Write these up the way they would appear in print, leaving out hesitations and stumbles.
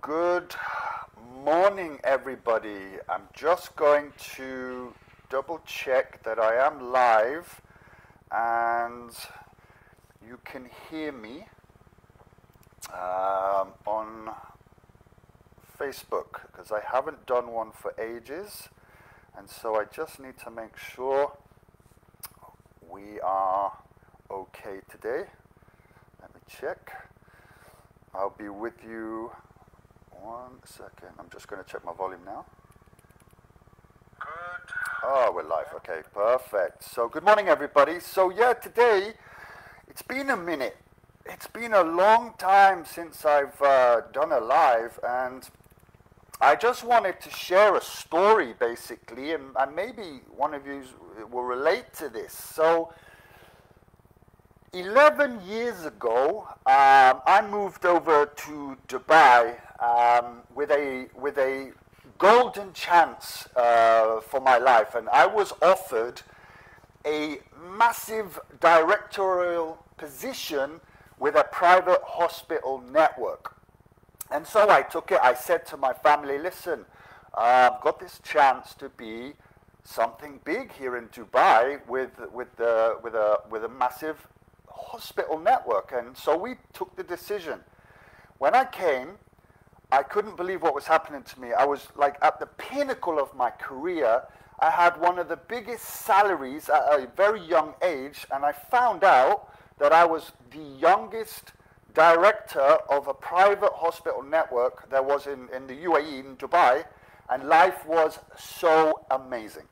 Good morning, everybody. I'm just going to double check that I am live and you can hear me on Facebook, because I haven't done one for ages, and so I just need to make sure we are okay today. Let me check. I'll be with you 1 second. I'm just going to check my volume now. Good. Oh, we're live. Okay, perfect. So good morning, everybody. So yeah, today, it's been a minute. It's been a long time since I've done a live, and I just wanted to share a story, basically, and maybe one of you will relate to this. So 11 years ago, I moved over to Dubai with a golden chance for my life, and I was offered a massive directorial position with a private hospital network. And so I took it. I said to my family, listen, I've got this chance to be something big here in Dubai with a massive hospital network. And so we took the decision. When I came, I couldn't believe what was happening to me. I was like at the pinnacle of my career. I had one of the biggest salaries at a very young age, and I found out that I was the youngest director of a private hospital network there was in the UAE, in Dubai, and life was so amazing.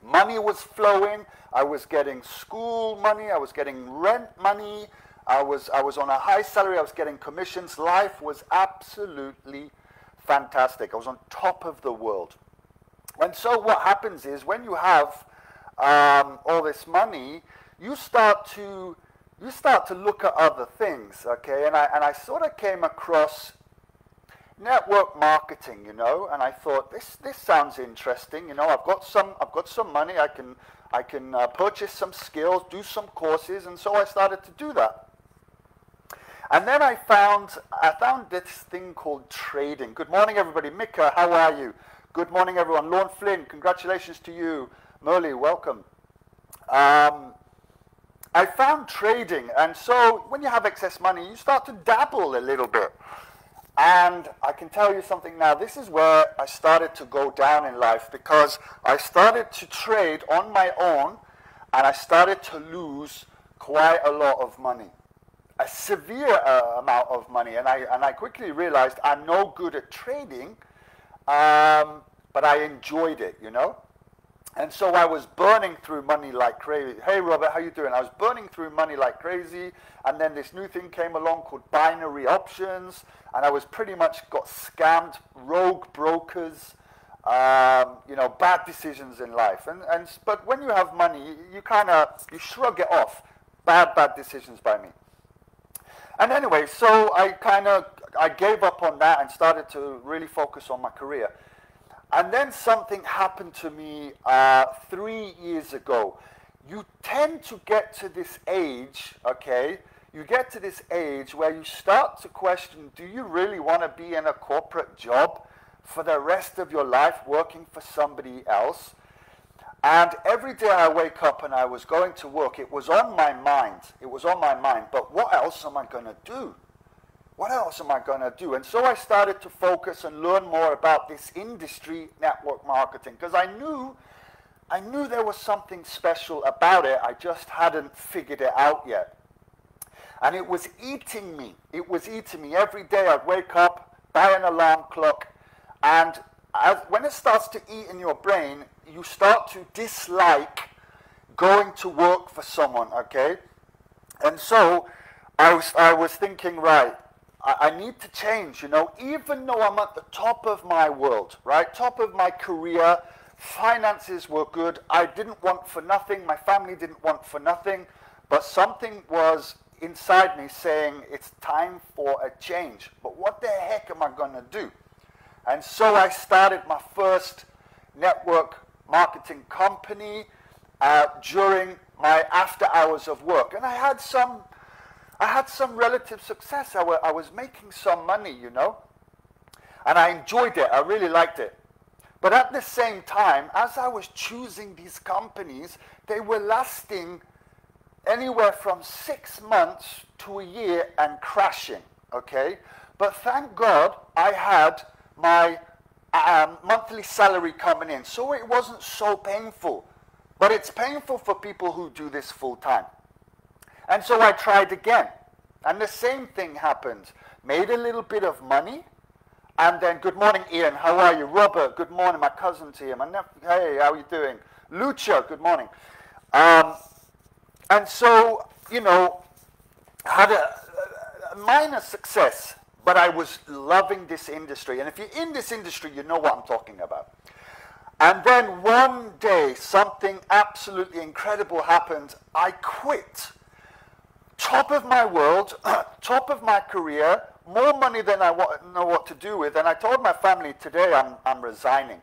Money was flowing. I was getting school money. I was getting rent money. I was on a high salary. I was getting commissions. Life was absolutely fantastic. I was on top of the world. And so what happens is, when you have all this money, you start to look at other things, okay? And I sort of came across network marketing, you know, and I thought this sounds interesting. You know, I've got some money. I can purchase some skills, do some courses, and so I started to do that. And then I found this thing called trading. Good morning, everybody. Mika, how are you? Good morning, everyone. Lorne Flynn, congratulations to you. Merle, welcome. I found trading, and so when you have excess money, you start to dabble a little bit. And I can tell you something now. This is where I started to go down in life, because I started to trade on my own, and I started to lose quite a lot of money, a severe amount of money. And I quickly realized I'm no good at trading, but I enjoyed it, you know. And so I was burning through money like crazy. Hey, Robert, how you doing? I was burning through money like crazy. And then this new thing came along called binary options. And I was pretty much got scammed, rogue brokers, you know, bad decisions in life. But when you have money, you shrug it off. Bad decisions by me. And anyway, so I gave up on that and started to really focus on my career. And then something happened to me 3 years ago. You tend to get to this age, okay? You get to this age where you start to question, do you really want to be in a corporate job for the rest of your life working for somebody else? And every day I wake up and I was going to work, it was on my mind. It was on my mind. But what else am I going to do? What else am I going to do? And so I started to focus and learn more about this industry, network marketing, because I knew there was something special about it. I just hadn't figured it out yet. And it was eating me. It was eating me. Every day I'd wake up, buy an alarm clock, and when it starts to eat in your brain, you start to dislike going to work for someone, okay? And so I was thinking, right, I need to change, you know, even though I'm at the top of my world, right, top of my career, finances were good, I didn't want for nothing, my family didn't want for nothing, but something was inside me saying it's time for a change. But what the heck am I going to do? And so I started my first network marketing company during my after hours of work, and I had some relative success. I was making some money, you know. And I enjoyed it. I really liked it. But at the same time, as I was choosing these companies, they were lasting anywhere from 6 months to a year and crashing, okay? But thank God I had my monthly salary coming in, so it wasn't so painful. But it's painful for people who do this full time. And so I tried again, and the same thing happened. Made a little bit of money, and then, good morning, Ian, how are you? Robert, good morning, my cousin's here. My nephew, hey, how are you doing? Lucia, good morning. And so, you know, had a minor success, but I was loving this industry. And if you're in this industry, you know what I'm talking about. And then one day, something absolutely incredible happened. I quit. Top of my world, top of my career, more money than I know what to do with. And I told my family, today I'm resigning.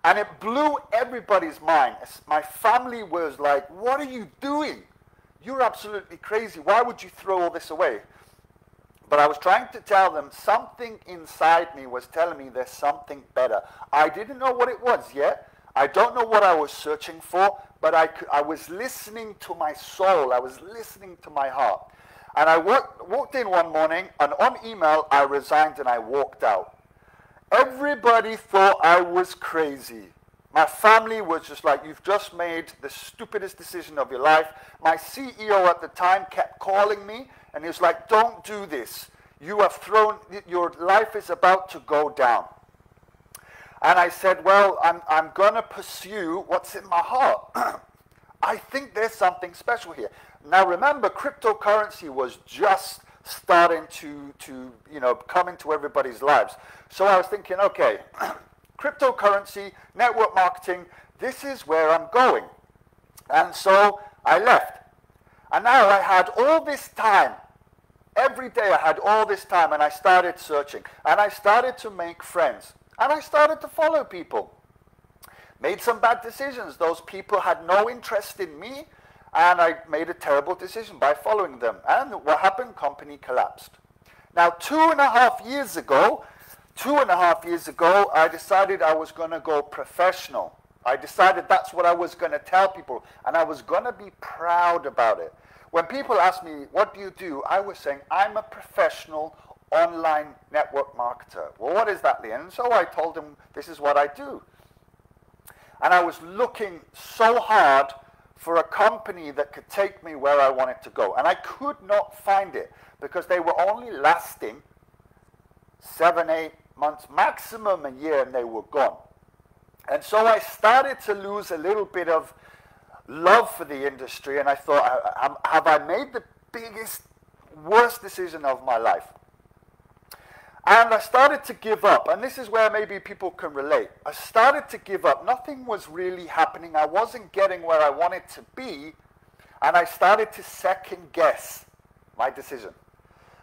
And it blew everybody's mind. My family was like, what are you doing? You're absolutely crazy. Why would you throw all this away? But I was trying to tell them something inside me was telling me there's something better. I didn't know what it was yet. I don't know what I was searching for, but I was listening to my soul. I was listening to my heart. And I walked in one morning, and on email, I resigned and I walked out. Everybody thought I was crazy. My family was just like, you've just made the stupidest decision of your life. My CEO at the time kept calling me, and he was like, don't do this. You have thrown, your life is about to go down. And I said, well, I'm going to pursue what's in my heart. I think there's something special here. Now remember, cryptocurrency was just starting to you know, come into everybody's lives. So I was thinking, okay, cryptocurrency, network marketing, this is where I'm going. And so I left. And now I had all this time. Every day I had all this time, and I started searching. And I started to make friends. And I started to follow people. Made some bad decisions. Those people had no interest in me, and I made a terrible decision by following them. And what happened? Company collapsed. Now, 2.5 years ago, I decided I was going to go professional. I decided that's what I was going to tell people, and I was going to be proud about it. When people ask me, what do you do? I was saying, I'm a professional online network marketer. Well, what is that, Lee? And so I told them, this is what I do. And I was looking so hard for a company that could take me where I wanted to go. And I could not find it because they were only lasting 7, 8 months, maximum a year, and they were gone. And so I started to lose a little bit of love for the industry, and I thought, have I made the biggest, worst decision of my life? And I started to give up, and this is where maybe people can relate. I started to give up. Nothing was really happening. I wasn't getting where I wanted to be, and I started to second guess my decision.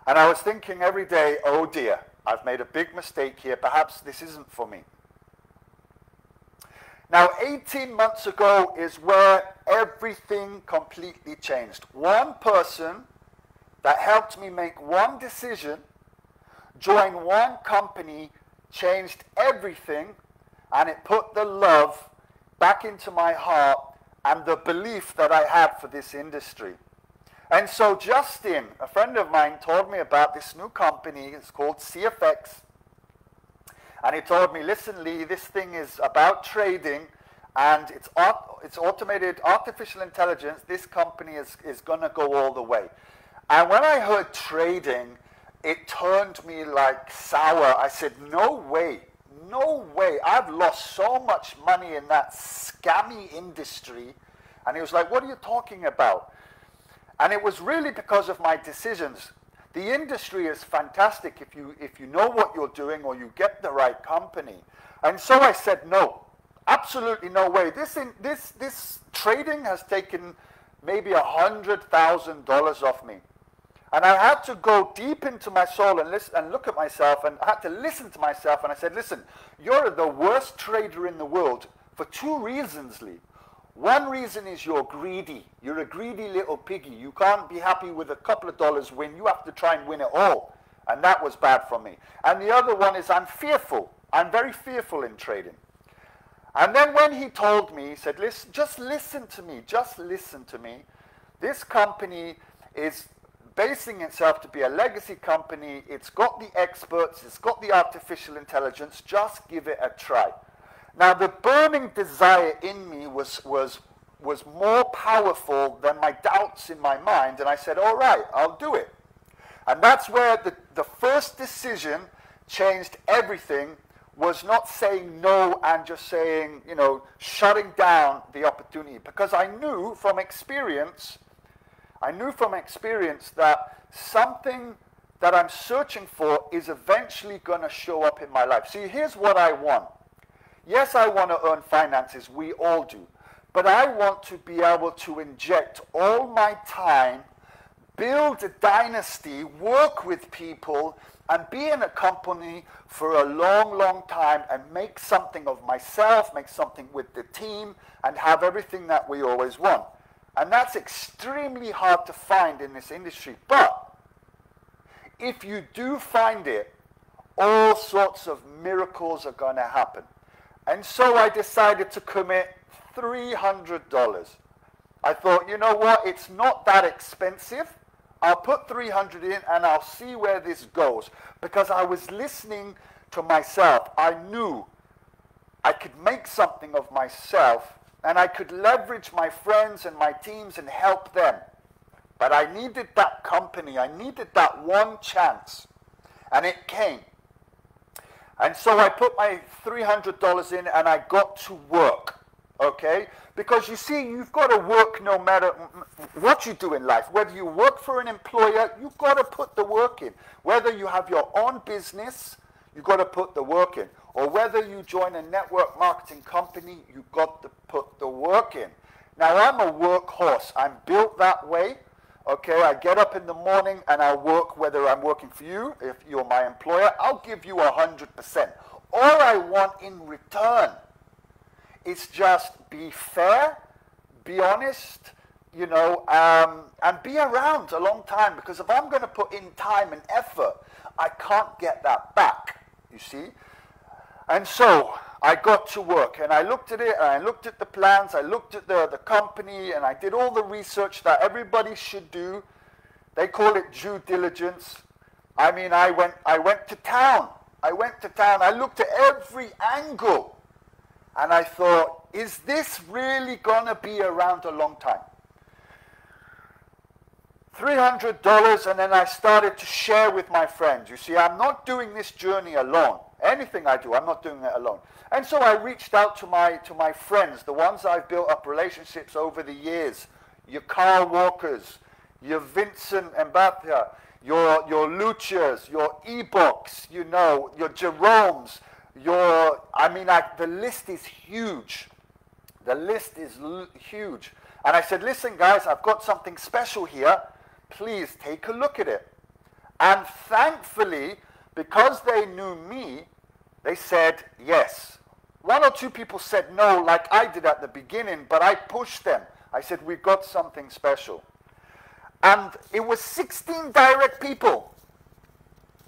And I was thinking every day, oh dear, I've made a big mistake here. Perhaps this isn't for me. Now, 18 months ago is where everything completely changed. One person that helped me make one decision, join one company, changed everything, and it put the love back into my heart and the belief that I had for this industry. And so Justin, a friend of mine, told me about this new company. It's called CFX. And he told me, listen, Lee, this thing is about trading, and it's automated artificial intelligence. This company is going to go all the way. And when I heard trading, it turned me like sour. I said, no way, no way. I've lost so much money in that scammy industry. And he was like, what are you talking about? And it was really because of my decisions. The industry is fantastic if you know what you're doing or you get the right company. And so I said, no, absolutely no way. This trading has taken maybe $100,000 off me. And I had to go deep into my soul and listen and look at myself, and I had to listen to myself. And I said, listen, you're the worst trader in the world for 2 reasons, Lee. One reason is you're greedy. You're a greedy little piggy. You can't be happy with a couple of dollars win. You have to try and win it all. And that was bad for me. And the other one is I'm fearful. I'm very fearful in trading. And then when he told me, he said, listen, just listen to me, just listen to me. This company is basing itself to be a legacy company. It's got the experts, it's got the artificial intelligence, just give it a try. Now the burning desire in me was more powerful than my doubts in my mind, and I said, all right, I'll do it. And that's where the first decision changed everything, was not saying no and just saying, you know, shutting down the opportunity. Because I knew from experience that something that I'm searching for is eventually going to show up in my life. See, here's what I want. Yes, I want to earn finances, we all do. But I want to be able to inject all my time, build a dynasty, work with people, and be in a company for a long, long time and make something of myself, make something with the team, and have everything that we always want. And that's extremely hard to find in this industry. But if you do find it, all sorts of miracles are going to happen. And so I decided to commit $300. I thought, you know what, it's not that expensive. I'll put 300 in and I'll see where this goes. Because I was listening to myself. I knew I could make something of myself and I could leverage my friends and my teams and help them. But I needed that company. I needed that one chance. And it came. And so I put my $300 in and I got to work. Okay? Because you see, you've got to work no matter what you do in life. Whether you work for an employer, you've got to put the work in. Whether you have your own business, you've got to put the work in. Or whether you join a network marketing company, you've got to put the work in. Now, I'm a workhorse. I'm built that way. Okay, I get up in the morning and I work, whether I'm working for you, if you're my employer, I'll give you 100%. All I want in return is just be fair, be honest, you know, and be around a long time. Because if I'm going to put in time and effort, I can't get that back, you see. And so I got to work and I looked at it and I looked at the plans, I looked at the company, and I did all the research that everybody should do. They call it due diligence. I mean, I went to town. I looked at every angle. And I thought, is this really going to be around a long time? $300, and then I started to share with my friends. You see, I'm not doing this journey alone. Anything I do, I'm not doing it alone. And so I reached out to my friends, the ones I've built up relationships over the years. Your Carl Walkers, your Vincent Mbappé, your Luchas, your Eboks, you know, your Jeromes, the list is huge. The list is huge. And I said, listen guys, I've got something special here. Please take a look at it. And thankfully, because they knew me, they said yes. One or two people said no, like I did at the beginning, but I pushed them. I said, we've got something special. And it was 16 direct people.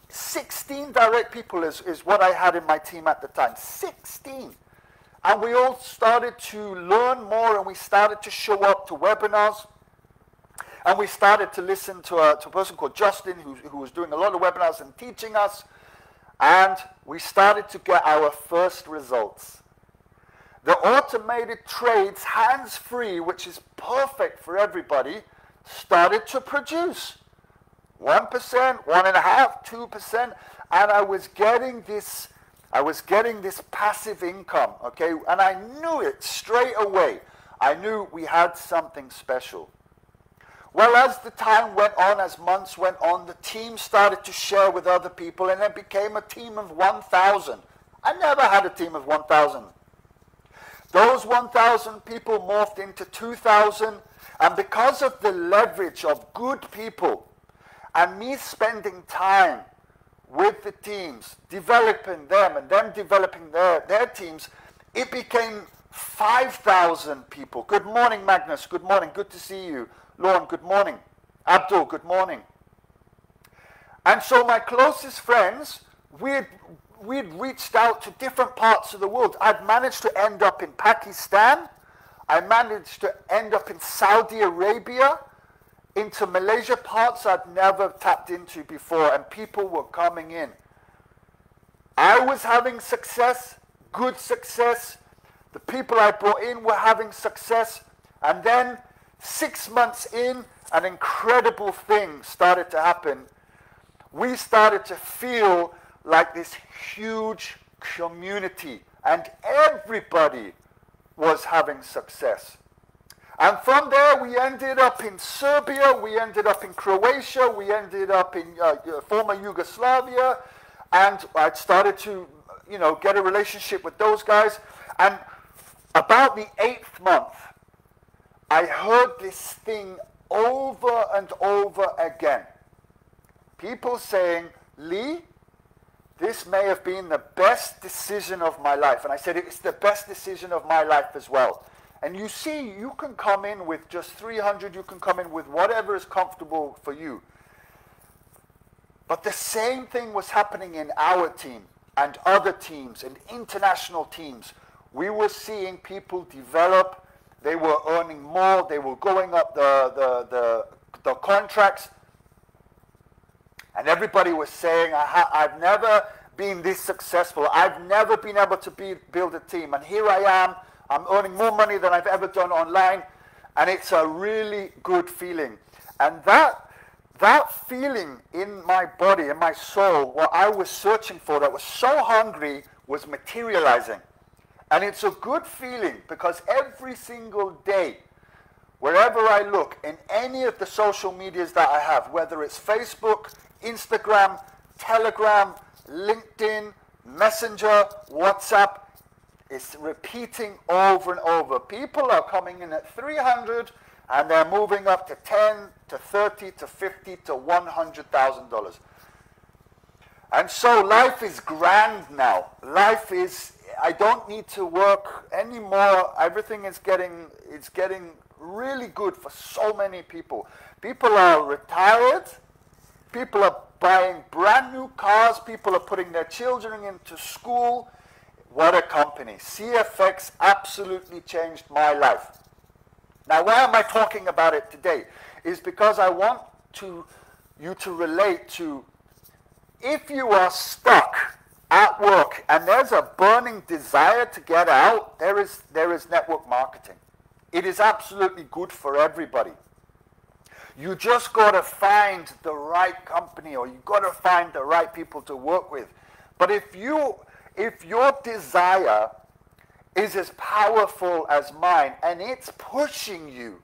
16 direct people is what I had in my team at the time. 16. And we all started to learn more, and we started to show up to webinars. And we started to listen to a person called Justin, who was doing a lot of webinars and teaching us. And we started to get our first results. The automated trades, hands-free, which is perfect for everybody, started to produce 1%, 1.5%, 2%, and I was getting this passive income, okay? And I knew it straight away. I knew we had something special. Well, as the time went on, as months went on, the team started to share with other people, and it became a team of 1,000. I never had a team of 1,000. Those 1,000 people morphed into 2,000, and because of the leverage of good people and me spending time with the teams, developing them and them developing their teams, it became 5,000 people. Good morning, Magnus. Good morning. Good to see you. Lauren, good morning. Abdul, good morning. And so my closest friends, we'd reached out to different parts of the world. I'd managed to end up in Pakistan. I managed to end up in Saudi Arabia, into Malaysia, parts I'd never tapped into before, and people were coming in. I was having success, good success. The people I brought in were having success. And then 6 months in, an incredible thing started to happen. We started to feel like this huge community, and everybody was having success. And from there, we ended up in Serbia, we ended up in Croatia, we ended up in former Yugoslavia, and I started to, get a relationship with those guys. And about the 8th month, I heard this thing over and over again. People saying, Lee, this may have been the best decision of my life. And I said, it's the best decision of my life as well. And you see, you can come in with just 300, you can come in with whatever is comfortable for you. But the same thing was happening in our team and other teams and international teams. We were seeing people develop, they were earning more, they were going up the contracts. And everybody was saying, I've never been this successful. I've never been able to build a team. And here I am. I'm earning more money than I've ever done online. And it's a really good feeling. And that feeling in my body, in my soul, what I was searching for, that was so hungry, was materializing. And it's a good feeling because every single day, wherever I look, in any of the social medias that I have, whether it's Facebook, Instagram, Telegram, LinkedIn, Messenger, WhatsApp, it's repeating over and over. People are coming in at 300 and they're moving up to 10 to 30 to 50 to $100,000. And so life is grand now. Life is, I don't need to work anymore. Everything is getting really good for so many people. People are retired. People are buying brand new cars. People are putting their children into school. What a company. CFX absolutely changed my life. Now, why am I talking about it today? Is because I want you to relate to, if you are stuck at work and there's a burning desire to get out, there is network marketing. It is absolutely good for everybody. You just got to find the right company, or you got to find the right people to work with. But if your desire is as powerful as mine, and it's pushing you,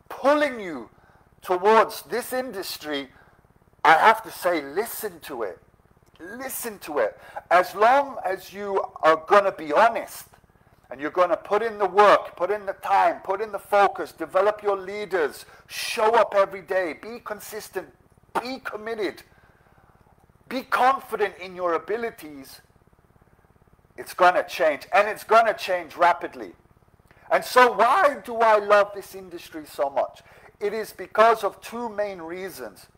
pulling you towards this industry, I have to say, listen to it. Listen to it. As long as you are going to be honest, and you're going to put in the work, put in the time, put in the focus, develop your leaders, show up every day, be consistent, be committed, be confident in your abilities, it's going to change, and it's going to change rapidly. And so why do I love this industry so much? It is because of two main reasons.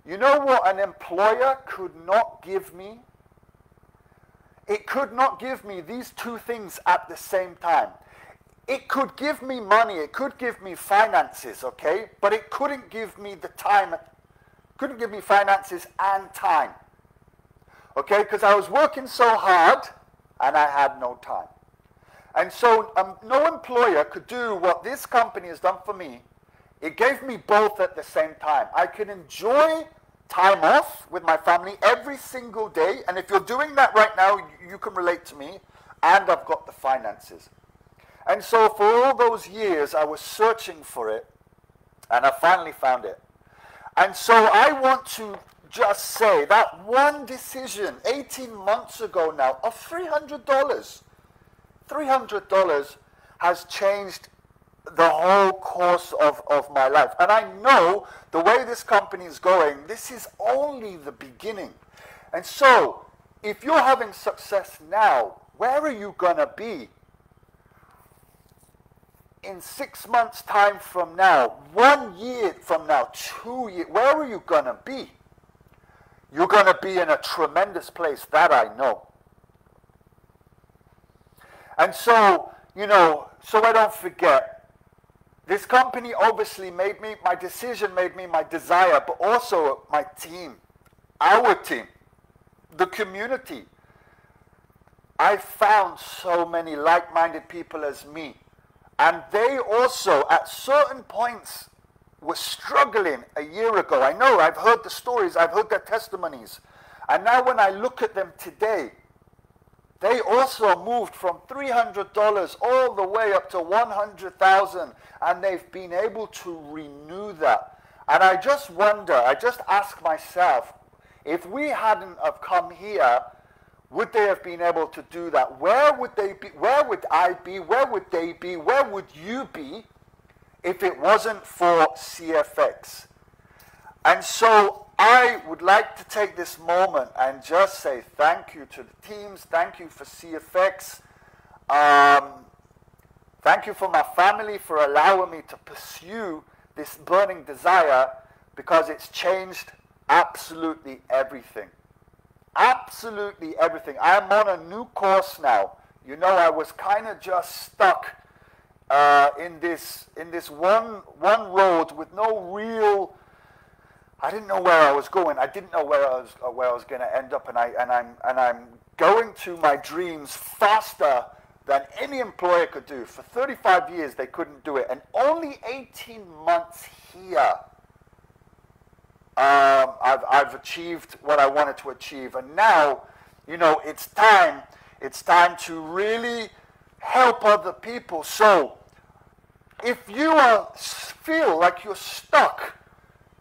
You know what an employer could not give me? It could not give me these two things at the same time. It could give me money, it could give me finances, okay? But it couldn't give me the time, couldn't give me finances and time. Okay, because I was working so hard and I had no time. And so no employer could do what this company has done for me. It gave me both at the same time. I can enjoy time off with my family every single day, and if you're doing that right now, you can relate to me, and I've got the finances. And so for all those years, I was searching for it, and I finally found it. And so I want to just say that one decision 18 months ago now of $300 has changed the whole course of my life. And I know the way this company is going, this is only the beginning. And so, if you're having success now, where are you going to be in 6 months' time from now, 1 year from now, 2 years? Where are you going to be? you're going to be in a tremendous place, that I know. And so, so I don't forget, this company obviously made me, my decision made me my desire, but also my team, our team, the community. I found so many like-minded people as me. And they also, at certain points, were struggling a year ago. I know, I've heard the stories, I've heard their testimonies. And now when I look at them today, they also moved from $300 all the way up to $100,000, and they've been able to renew that. And I just wonder, I just ask myself, if we hadn't have come here, would they have been able to do that? Where would they be? Where would I be? Where would they be? Where would you be if it wasn't for CFX? And so I would like to take this moment and just say thank you to the teams. Thank you for CFX. Thank you for my family for allowing me to pursue this burning desire, because it's changed absolutely everything. Absolutely everything. I'm on a new course now. I was kind of just stuck in this one road with no real. I didn't know where I was going. I didn't know where I was going to end up, and I'm going to my dreams faster than any employer could do. For 35 years, they couldn't do it, and only 18 months here. I've achieved what I wanted to achieve, and now, it's time to really help other people. So, if you feel like you're stuck,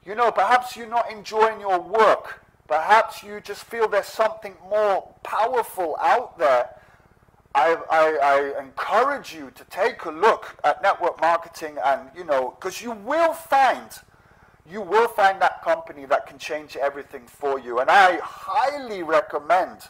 perhaps you're not enjoying your work, perhaps you just feel there's something more powerful out there, I encourage you to take a look at network marketing, and because you will find that company that can change everything for you. And I highly recommend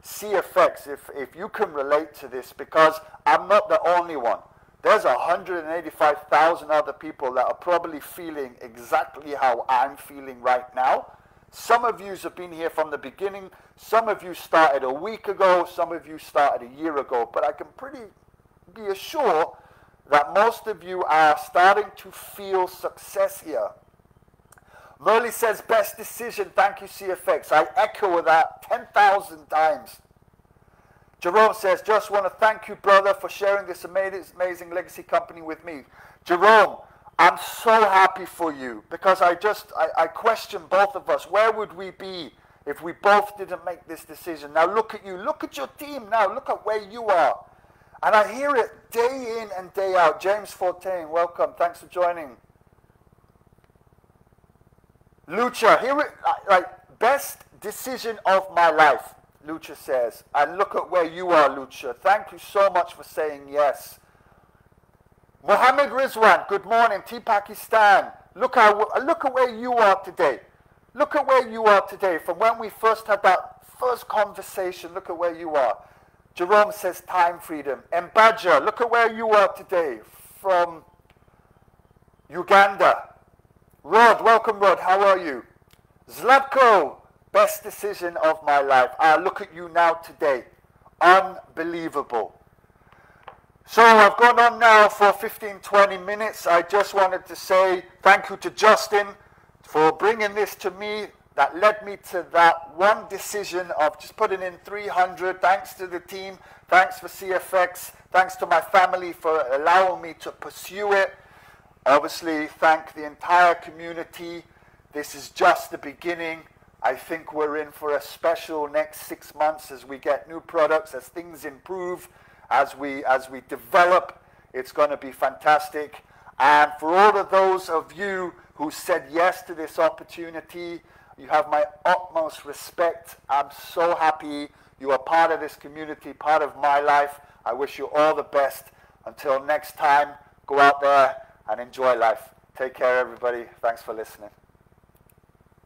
CFX if you can relate to this, because I'm not the only one. There's 185,000 other people that are probably feeling exactly how I'm feeling right now. Some of you have been here from the beginning. Some of you started a week ago. Some of you started a year ago. But I can be assured that most of you are starting to feel success here. Merle says, best decision. Thank you, CFX. I echo that 10,000 times. Jerome says, just want to thank you, brother, for sharing this amazing legacy company with me. Jerome, I'm so happy for you, because I question both of us. Where would we be if we both didn't make this decision? Now look at you. Look at your team now. Look at where you are. And I hear it day in and day out. James 14, welcome. Thanks for joining. Lucha, here it, best decision of my life, Lucha says. And look at where you are, Lucha. Thank you so much for saying yes. Mohammed Rizwan, good morning. T Pakistan. Look at where you are today. Look at where you are today. From when we first had that first conversation, look at where you are. Jerome says time freedom. Mbaja, look at where you are today. From Uganda. Rod, welcome Rod, how are you? Zlatko, best decision of my life. Look at you now today. Unbelievable. So I've gone on now for 15-20 minutes. I just wanted to say thank you to Justin for bringing this to me. That led me to that one decision of just putting in 300. Thanks to the team. Thanks for CFX. Thanks to my family for allowing me to pursue it. Obviously, thank the entire community. This is just the beginning. I think we're in for a special next 6 months as we get new products, as things improve, as we develop. It's going to be fantastic. And for all of those of you who said yes to this opportunity, you have my utmost respect. I'm so happy you are part of this community, part of my life. I wish you all the best. Until next time, go out there and enjoy life. Take care, everybody. Thanks for listening.